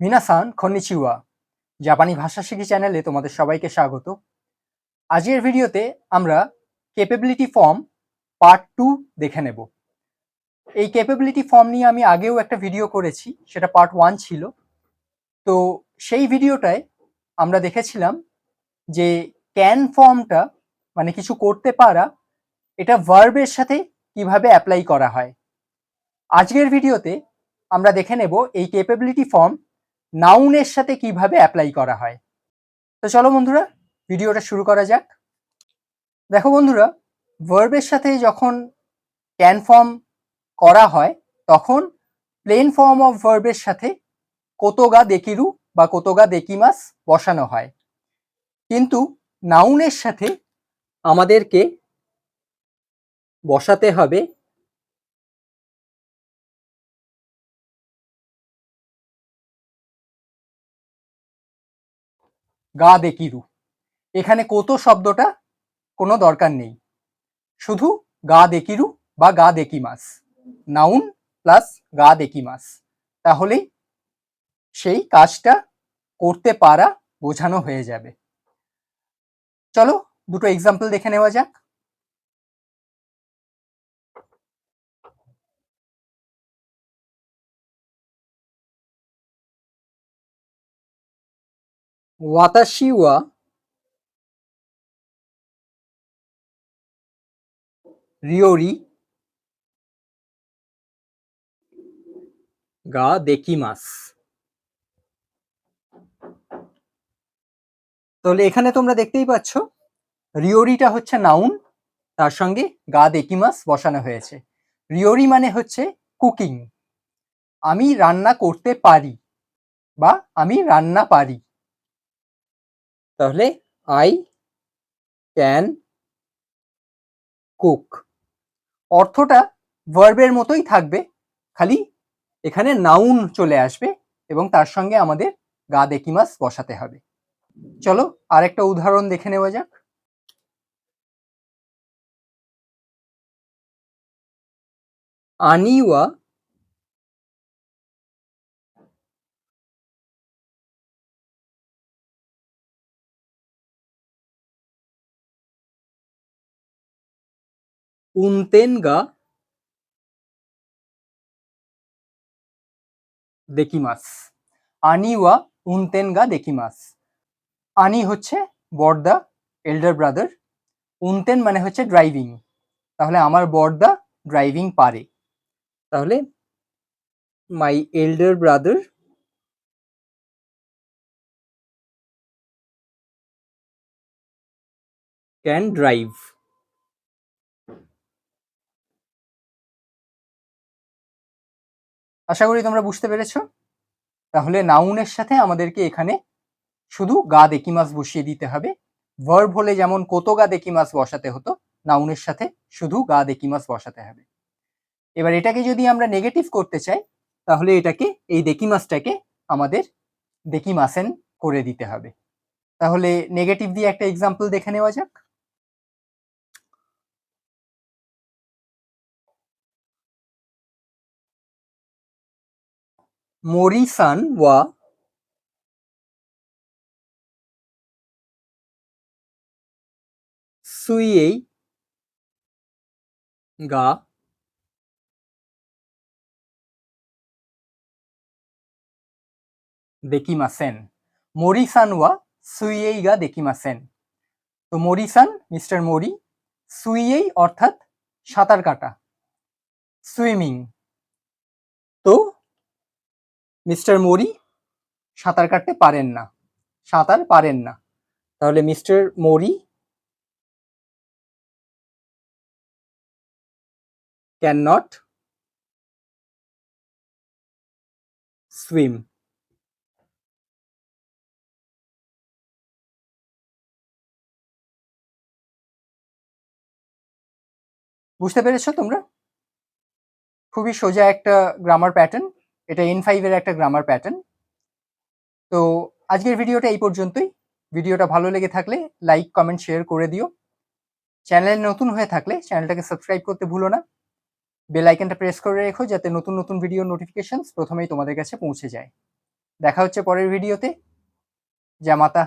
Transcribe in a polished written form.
মিনাসান খনিচিওয়া জাপানি ভাষা শিখি চ্যানেলে তোমাদের সবাইকে স্বাগত। আজকের ভিডিওতে আমরা ক্যাপাবিলিটি ফর্ম পার্ট 2 দেখে নেব। এই ক্যাপাবিলিটি ফর্ম নিয়ে আমি আগেও একটা ভিডিও করেছি, সেটা পার্ট 1 ছিল। তো সেই ভিডিওটায় আমরা দেখেছিলাম যে ক্যান ফর্মটা মানে কিছু করতে পারা, এটা ভার্বের সাথে কিভাবে অ্যাপ্লাই করা হয়। আজকের ভিডিওতে আমরা দেখে নেব এই ক্যাপাবিলিটি ফর্ম নাউনের সাথে কিভাবে অ্যাপ্লাই করা হয়। তো চলো বন্ধুরা, ভিডিওটা শুরু করা যাক। দেখো বন্ধুরা, ভার্বের সাথে যখন ক্যান ফর্ম করা হয় তখন প্লেন ফর্ম অফ ভার্বের সাথে কোতোগা দেকিরু বা কোতোগা দেকিমাস বসানো হয়, কিন্তু নাউনের সাথে আমাদেরকে বসাতে হবে গা দেকিরু। এখানে কোতো শব্দটা কোনো দরকার নেই, শুধু গা দেকিরু বা গা দেকিমাস, নাউন প্লাস গা দেকিমাস, তাহলেই সেই কাজটা করতে পারা বোঝানো হয়ে যাবে। চলো দুটো এক্সাম্পল দেখে নেওয়া যাক। ওয়াতাশি ওয়া রিওরি গা দেকিমাস। তাহলে এখানে তোমরা দেখতেই পাচ্ছ রিওরিটা হচ্ছে নাউন, তার সঙ্গে গা দেকিমাস বসানো হয়েছে। রিওরি মানে হচ্ছে কুকিং, আমি রান্না করতে পারি বা আমি রান্না পারি। তাহলে আই ক্যান কুক, অর্থটা ভার্বের মতোই থাকবে, খালি এখানে নাউন চলে আসবে এবং তার সঙ্গে আমাদের গা দেকিমাস বসাতে হবে। চলো আরেকটা উদাহরণ দেখে নেওয়া যাক। আনিওয়া উনতেন গা দেকিমাস। আনিওয়া উনতেন গা দেকিমাস। আনি হচ্ছে বড়দা, এল্ডার ব্রাদার। উনতেন মানে হচ্ছে ড্রাইভিং, তাহলে আমার বড়দা ড্রাইভিং পারে। তাহলে মাই এল্ডার ব্রাদার ক্যান ড্রাইভ। আশা করি তোমরা বুঝতে পেরেছ। তাহলে নাউনের সাথে আমাদেরকে এখানে শুধু গা দেকিমাস বসিয়ে দিতে হবে। ভার্ব হলে যেমন কোতো গা দেকিমাস বসাতে হতো, নাউনের সাথে শুধু গা দেকিমাস বসাতে হবে। এবার এটাকে যদি আমরা নেগেটিভ করতে চাই, তাহলে এটাকে এই দেকিমাসটাকে আমাদের দেকিমাসেন করে দিতে হবে। তাহলে নেগেটিভ দিয়ে একটা এক্সাম্পল দেখে নেওয়া যাক। মোরি-সান ওয়া সুইয়েই গা দেকিমাসেন। মোরি-সান ওয়া সুইয়েই গা দেকিমাসেন। তো মোরি-সান মিস্টার মোরি, সুইয়েই অর্থাৎ সাঁতার কাটা, সুইমিং। তো মিস্টার মোরি সাঁতার কাটতে পারেন না, সাঁতার পারেন না। তাহলে মিস্টার মোরি ক্যান নট সুইম। বুঝতে পেরেছো তোমরা? খুবই সোজা একটা গ্রামার প্যাটার্ন, এটা N5 এর একটা গ্রামার প্যাটার্ন। তো আজকের ভিডিওটা এই পর্যন্তই। ভিডিওটা ভালো লেগে থাকলে লাইক, কমেন্ট, শেয়ার করে দিও। চ্যানেলে নতুন হয়ে থাকলে চ্যানেলটাকে সাবস্ক্রাইব করতে ভুলো না। বেল আইকনটা প্রেস করে রেখো যাতে নতুন নতুন ভিডিও নোটিফিকেশনস প্রথমেই তোমাদের কাছে পৌঁছে যায়। দেখা হচ্ছে পরের ভিডিওতে। জামাতা।